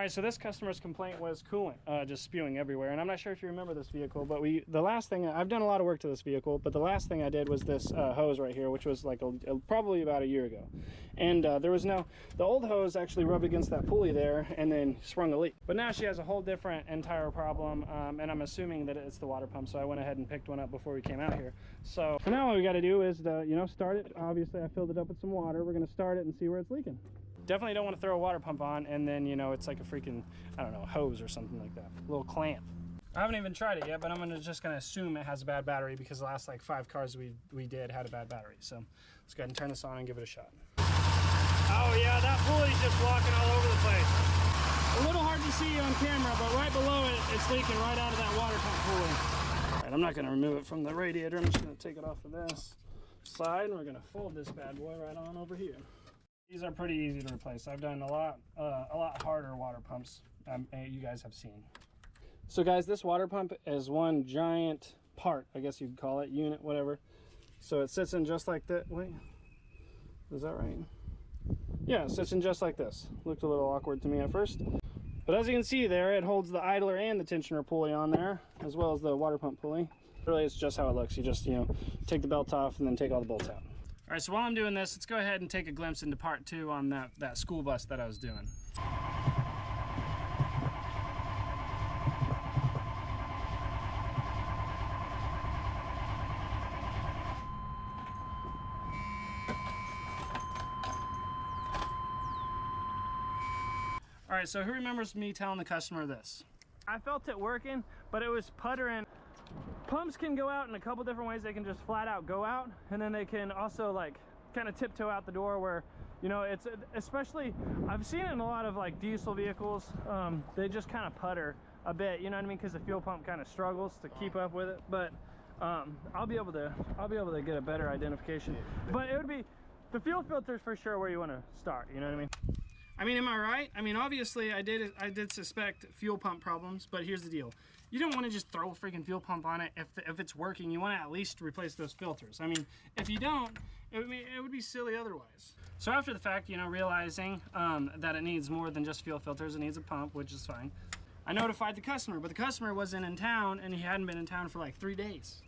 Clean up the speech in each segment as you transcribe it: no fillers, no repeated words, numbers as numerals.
All right, so this customer's complaint was coolant just spewing everywhere, and I'm not sure if you remember this vehicle, but the last thing, I've done a lot of work to this vehicle, but the last thing I did was this hose right here, which was like probably about a year ago, and there was the old hose actually rubbed against that pulley there and then sprung a leak. But now she has a whole different entire problem, and I'm assuming that it's the water pump, so I went ahead and picked one up before we came out here. So now what we got to do is start it. Obviously I filled it up with some water. We're going to start it and see where it's leaking. Definitely don't want to throw a water pump on and then, it's like a freaking, I don't know, hose or something like that. A little clamp. I haven't even tried it yet, but I'm just going to assume it has a bad battery because the last like 5 cars we did had a bad battery. So let's go ahead and turn this on and give it a shot. Oh yeah, that pulley's just walking all over the place. A little hard to see on camera, but right below it, it's leaking right out of that water pump pulley. All right, I'm not going to remove it from the radiator. I'm just going to take it off of this side and we're going to fold this bad boy right on over here. These are pretty easy to replace. I've done a lot harder water pumps you guys have seen. So guys, this water pump is one giant part, I guess you'd call it, unit, whatever. So it sits in just like that. Wait, is that right? Yeah, it sits in just like this. Looked a little awkward to me at first. But as you can see there, it holds the idler and the tensioner pulley on there, as well as the water pump pulley. Really, it's just how it looks. You just, take the belt off and then take all the bolts out. All right, so while I'm doing this, let's go ahead and take a glimpse into part 2 on that school bus that I was doing. All right, so who remembers me telling the customer this? I felt it working, but it was puttering. Pumps can go out in a couple different ways. They can just flat out go out, and then they can also like kind of tiptoe out the door where, it's especially, I've seen it in a lot of like diesel vehicles. They just kind of putter a bit, you know what I mean? Because the fuel pump kind of struggles to keep up with it. But I'll be able to get a better identification. But it would be the fuel filters for sure where you want to start, you know what I mean? I mean, am I right? I mean, obviously I did suspect fuel pump problems, but here's the deal. You don't want to just throw a freaking fuel pump on it if it's working. You want to at least replace those filters. I mean, if you don't, it would be silly otherwise. So after the fact, realizing that it needs more than just fuel filters, it needs a pump, which is fine. I notified the customer, but the customer wasn't in town and he hadn't been in town for like 3 days.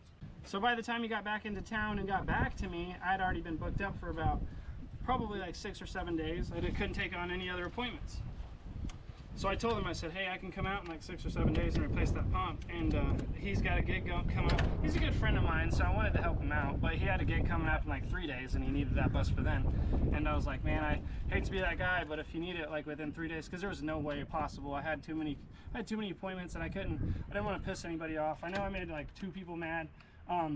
So by the time he got back into town and got back to me, I'd already been booked up for about probably like 6 or 7 days. I couldn't take on any other appointments. So I told him, I said, hey, I can come out in like 6 or 7 days and replace that pump. And he's got a gig coming up. He's a good friend of mine, so I wanted to help him out. But he had a gig coming up in like 3 days and he needed that bus for then. And I was like, man, I hate to be that guy, but if you need it like within 3 days, because there was no way possible. I had too many appointments and I didn't want to piss anybody off. I know I made like 2 people mad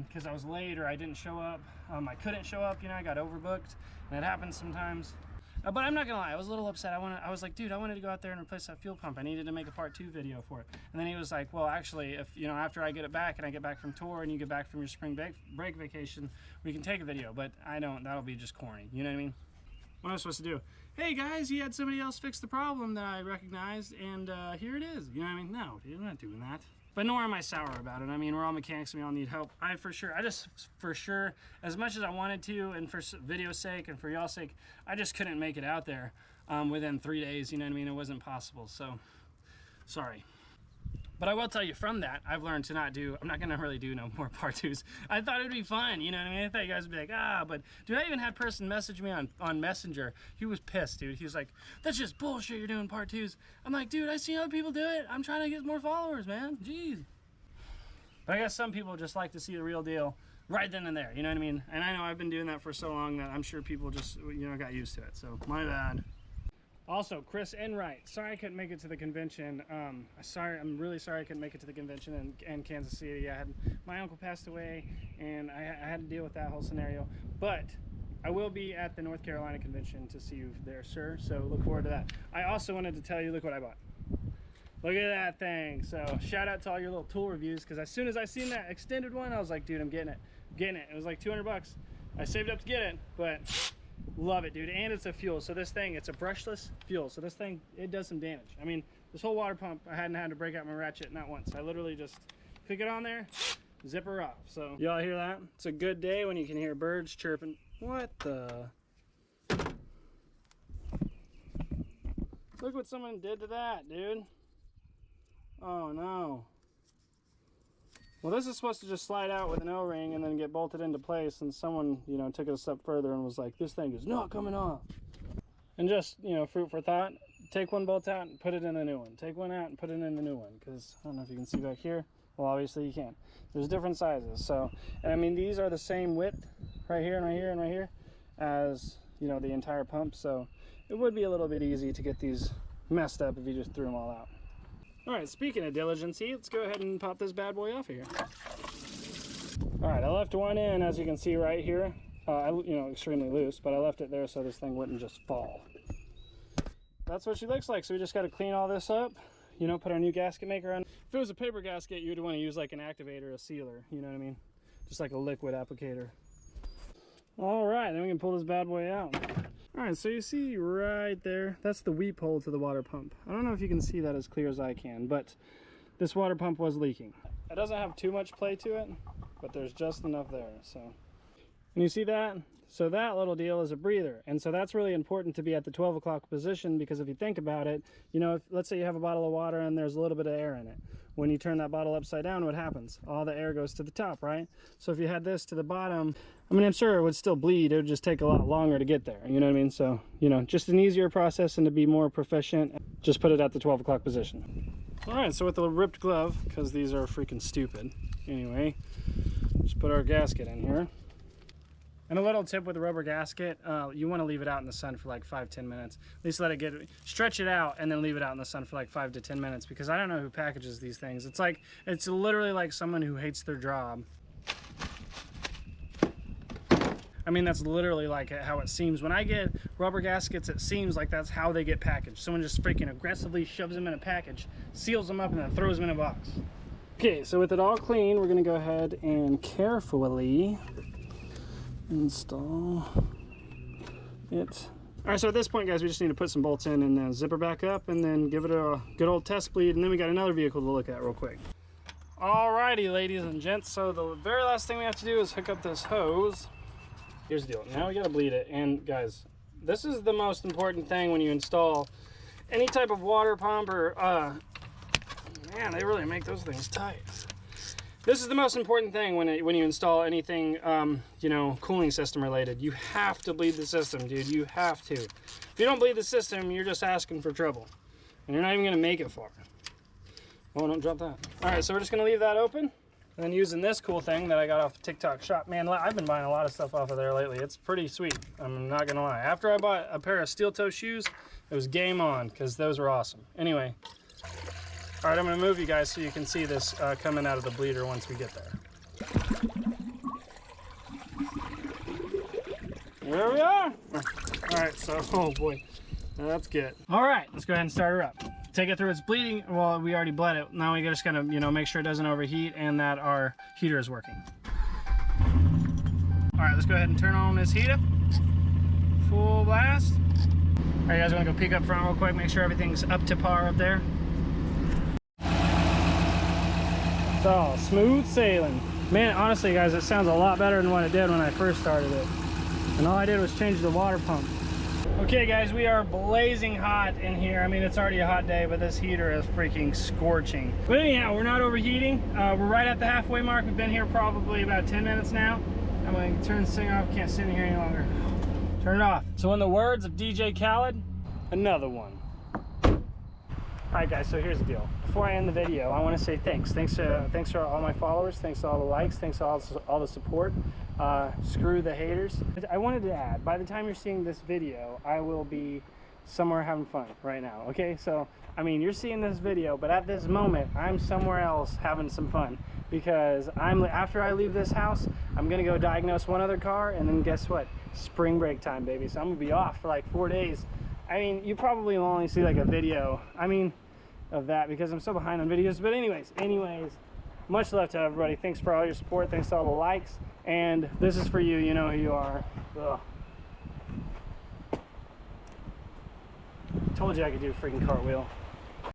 because I was late or I didn't show up. I couldn't show up, I got overbooked, and it happens sometimes. But I'm not gonna lie, I was a little upset. I was like, dude, I wanted to go out there and replace that fuel pump. I needed to make a part 2 video for it. And then he was like, well, actually, if after I get it back and I get back from tour and you get back from your spring break vacation, we can take a video. But I don't. That'll be just corny. You know what I mean? What am I supposed to do? Hey guys, you had somebody else fix the problem that I recognized, and here it is. You know what I mean? No, dude, I'm not doing that. But nor am I sour about it. I mean, we're all mechanics and we all need help. I just for sure, as much as I wanted to, and for video's sake and for y'all's sake, I just couldn't make it out there within 3 days, you know what I mean? It wasn't possible, so sorry. But I will tell you from that, I've learned to I'm not gonna really do no more part 2s. I thought it'd be fun, you know what I mean? I thought you guys would be like, but dude, I even had a person message me on Messenger. He was pissed, dude. He was like, that's just bullshit, you're doing part 2s. I'm like, dude, I see other people do it. I'm trying to get more followers, man, jeez. But I guess some people just like to see the real deal right then and there, you know what I mean? And I know I've been doing that for so long that I'm sure people just, got used to it, so my bad. Also, Chris Enright, sorry I couldn't make it to the convention. I'm really sorry I couldn't make it to the convention in Kansas City. My uncle passed away, and I had to deal with that whole scenario. But I will be at the North Carolina convention to see you there, sir. So look forward to that. I also wanted to tell you, look what I bought. Look at that thing. So shout out to all your little tool reviews, because as soon as I seen that extended one, I was like, dude, I'm getting it. It was like 200 bucks. I saved up to get it, but love it, dude. And it's a fuel, so this thing, it's a brushless fuel, so this thing, it does some damage. I mean, this whole water pump, I hadn't had to break out my ratchet not once. I literally just pick it on there, zip her off. So y'all hear that? It's a good day when you can hear birds chirping. What the? Look what someone did to that, dude. Oh no. Well, this is supposed to just slide out with an O-ring and then get bolted into place, and someone, you know, took it a step further and was like, this thing is not coming off. And just, you know, fruit for thought, take one bolt out and put it in the new one. Take one out and put it in the new one, because I don't know if you can see back here. Well, obviously you can. There's different sizes. So, and I mean, these are the same width right here and right here and right here as, you know, the entire pump. So it would be a little bit easy to get these messed up if you just threw them all out. All right, speaking of diligency, let's go ahead and pop this bad boy off of here. All right, I left one in, as you can see right here. You know, extremely loose, but I left it there so this thing wouldn't just fall. That's what she looks like. So we just got to clean all this up, you know, put our new gasket maker on. If it was a paper gasket, you would want to use like an activator, a sealer, you know what I mean? Just like a liquid applicator. All right, then we can pull this bad boy out. All right, so you see right there, that's the weep hole to the water pump. I don't know if you can see that as clear as I can, but this water pump was leaking. It doesn't have too much play to it, but there's just enough there, so. And you see that? So that little deal is a breather. And so that's really important to be at the 12 o'clock position, because if you think about it, you know, if, let's say you have a bottle of water and there's a little bit of air in it. When you turn that bottle upside down, what happens? All the air goes to the top, right? So if you had this to the bottom, I mean, I'm sure it would still bleed. It would just take a lot longer to get there. You know what I mean? So, you know, just an easier process and to be more proficient, just put it at the 12 o'clock position. All right, so with the ripped glove, because these are freaking stupid. Anyway, just put our gasket in here. And a little tip with the rubber gasket, you want to leave it out in the sun for like 5-10 minutes. At least let it stretch it out and then leave it out in the sun for like 5 to 10 minutes, because I don't know who packages these things. It's literally like someone who hates their job. I mean, that's literally like how it seems. When I get rubber gaskets, it seems like that's how they get packaged. Someone just freaking aggressively shoves them in a package, seals them up, and then throws them in a box. Okay, so with it all clean, we're gonna go ahead and carefully install it. All right, so at this point, guys, we just need to put some bolts in and zip her back up and then give it a good old test bleed, and then we got another vehicle to look at real quick. Alrighty, ladies and gents, so the very last thing we have to do is hook up this hose. Here's the deal. Now we gotta bleed it, and guys, this is the most important thing when you install any type of water pump or man, they really make those things tight. This is the most important thing when you install anything, you know, cooling system related. You have to bleed the system, dude. You have to. If you don't bleed the system, you're just asking for trouble, and you're not even gonna make it far. Oh, don't drop that. All right, so we're just gonna leave that open, and then using this cool thing that I got off TikTok Shop. Man, I've been buying a lot of stuff off of there lately. It's pretty sweet. I'm not gonna lie. After I bought a pair of steel toe shoes, it was game on, because those were awesome. Anyway. All right, I'm gonna move you guys so you can see this coming out of the bleeder once we get there. There we are. All right, so, oh boy, that's good. All right, let's go ahead and start her up. Take it through its bleeding. Well, we already bled it. Now we just gotta, you know, make sure it doesn't overheat and that our heater is working. All right, let's go ahead and turn on this heater. Full blast. All right, guys, I'm gonna go peek up front real quick, make sure everything's up to par up there. It's all smooth sailing. Man, honestly, guys, it sounds a lot better than what it did when I first started it. And all I did was change the water pump. Okay, guys, we are blazing hot in here. I mean, it's already a hot day, but this heater is freaking scorching. But anyhow, we're not overheating. We're right at the halfway mark. We've been here probably about 10 minutes now. I'm going to turn this thing off. Can't sit in here any longer. Turn it off. So in the words of DJ Khaled, another one. Alright guys, so here's the deal. Before I end the video, I want to say thanks. Thanks to all my followers, thanks to all the likes, thanks to all the support. Screw the haters. I wanted to add, by the time you're seeing this video, I will be somewhere having fun right now, okay? So, I mean, you're seeing this video, but at this moment, I'm somewhere else having some fun, because after I leave this house, I'm gonna go diagnose one other car, and then guess what? Spring break time, baby. So I'm gonna be off for like 4 days. I mean, you probably will only see like a video, of that, because I'm so behind on videos. But anyways, much love to everybody. Thanks for all your support. Thanks to all the likes. And this is for you. You know who you are. Ugh. Told you I could do a freaking cartwheel.